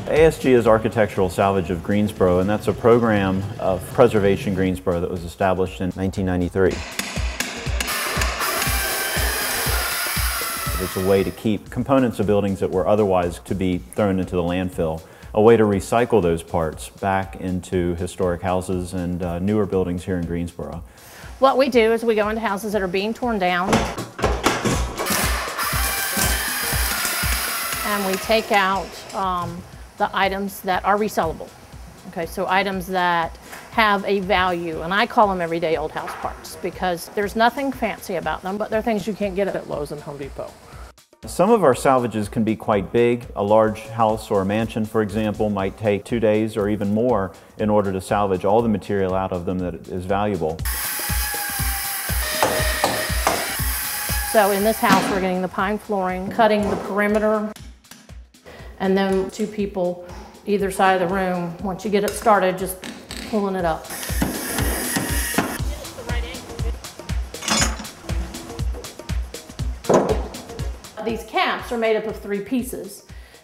ASG is Architectural Salvage of Greensboro, and that's a program of Preservation Greensboro that was established in 1993. It's a way to keep components of buildings that were otherwise to be thrown into the landfill, a way to recycle those parts back into historic houses and newer buildings here in Greensboro. What we do is we go into houses that are being torn down, and we take out the items that are resellable. Okay, so items that have a value, and I call them everyday old house parts because there's nothing fancy about them, but they're things you can't get at Lowe's and Home Depot. Some of our salvages can be quite big. A large house or a mansion, for example, might take 2 days or even more in order to salvage all the material out of them that is valuable. So in this house, we're getting the pine flooring, cutting the perimeter, and then 2 people either side of the room. Once you get it started, just pulling it up. These caps are made up of 3 pieces,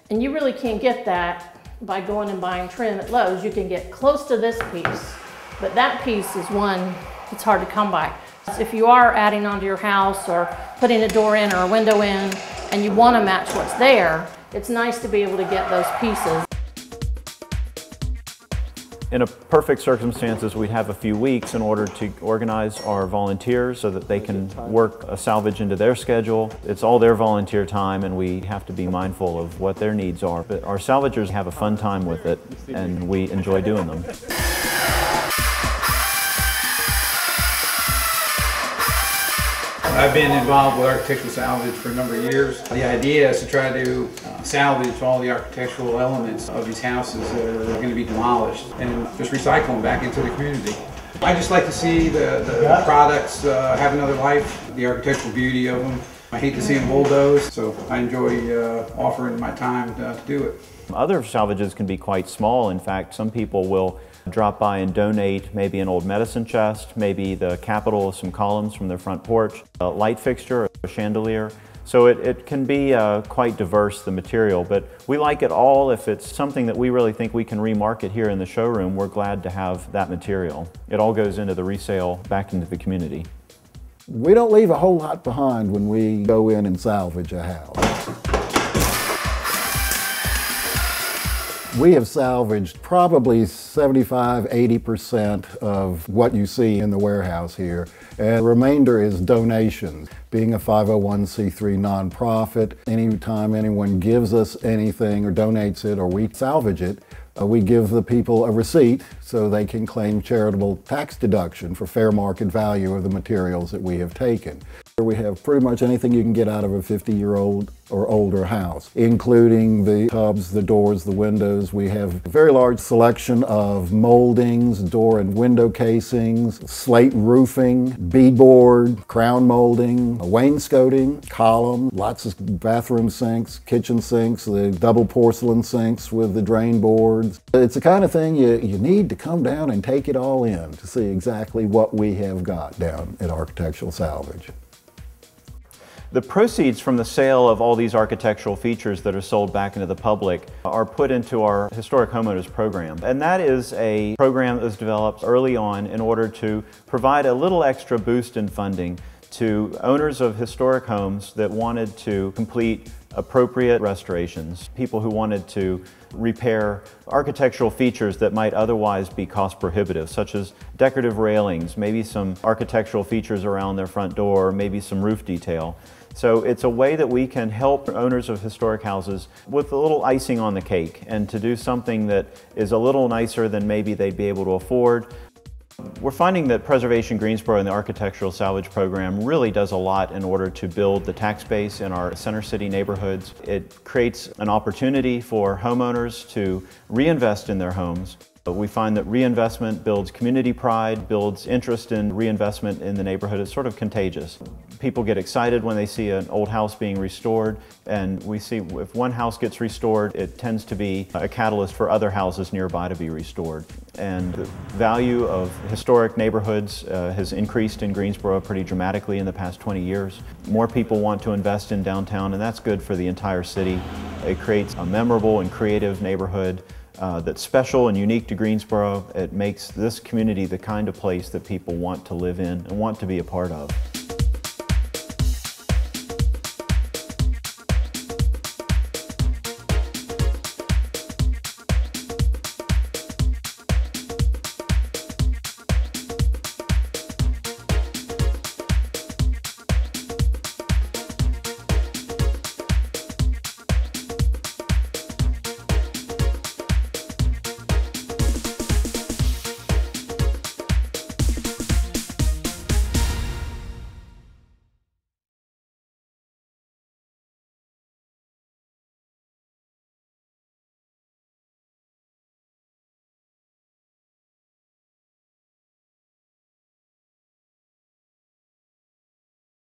and you really can't get that by going and buying trim at Lowe's. You can get close to this piece, but that piece is one that's hard to come by. If you are adding onto your house or putting a door in or a window in and you want to match what's there, it's nice to be able to get those pieces. In a perfect circumstances, we'd have a few weeks in order to organize our volunteers so that they can work a salvage into their schedule. It's all their volunteer time, and we have to be mindful of what their needs are. But our salvagers have a fun time with it, and we enjoy doing them. I've been involved with architectural salvage for a number of years. The idea is to try to salvage all the architectural elements of these houses that are going to be demolished and just recycle them back into the community. I just like to see the products have another life, the architectural beauty of them. I hate to see them bulldozed, so I enjoy offering my time to do it. Other salvages can be quite small. In fact, some people will drop by and donate maybe an old medicine chest, maybe the capital of some columns from their front porch, a light fixture, a chandelier. So it can be quite diverse, the material, but we like it all. If it's something that we really think we can remarket here in the showroom, we're glad to have that material. It all goes into the resale back into the community. We don't leave a whole lot behind when we go in and salvage a house. We have salvaged probably 75–80% of what you see in the warehouse here, and the remainder is donations. Being a 501c3 nonprofit, anytime anyone gives us anything or donates it or we salvage it, we give the people a receipt so they can claim charitable tax deduction for fair market value of the materials that we have taken. We have pretty much anything you can get out of a 50-year-old or older house, including the tubs, the doors, the windows. We have a very large selection of moldings, door and window casings, slate roofing, beadboard, crown molding, wainscoting, column, lots of bathroom sinks, kitchen sinks, the double porcelain sinks with the drain boards. It's the kind of thing you need to come down and take it all in to see exactly what we have got down at Architectural Salvage. The proceeds from the sale of all these architectural features that are sold back into the public are put into our Historic Homeowners Program. And that is a program that was developed early on in order to provide a little extra boost in funding to owners of historic homes that wanted to complete appropriate restorations, people who wanted to repair architectural features that might otherwise be cost prohibitive, such as decorative railings, maybe some architectural features around their front door, maybe some roof detail. So it's a way that we can help owners of historic houses with a little icing on the cake and to do something that is a little nicer than maybe they'd be able to afford. We're finding that Preservation Greensboro and the Architectural Salvage Program really does a lot in order to build the tax base in our center city neighborhoods. It creates an opportunity for homeowners to reinvest in their homes. We find that reinvestment builds community pride, builds interest in reinvestment in the neighborhood. It's sort of contagious. People get excited when they see an old house being restored, and we see if one house gets restored, it tends to be a catalyst for other houses nearby to be restored. And the value of historic neighborhoods has increased in Greensboro pretty dramatically in the past 20 years. More people want to invest in downtown, and that's good for the entire city It creates a memorable and creative neighborhood that's special and unique to Greensboro. It makes this community the kind of place that people want to live in and want to be a part of.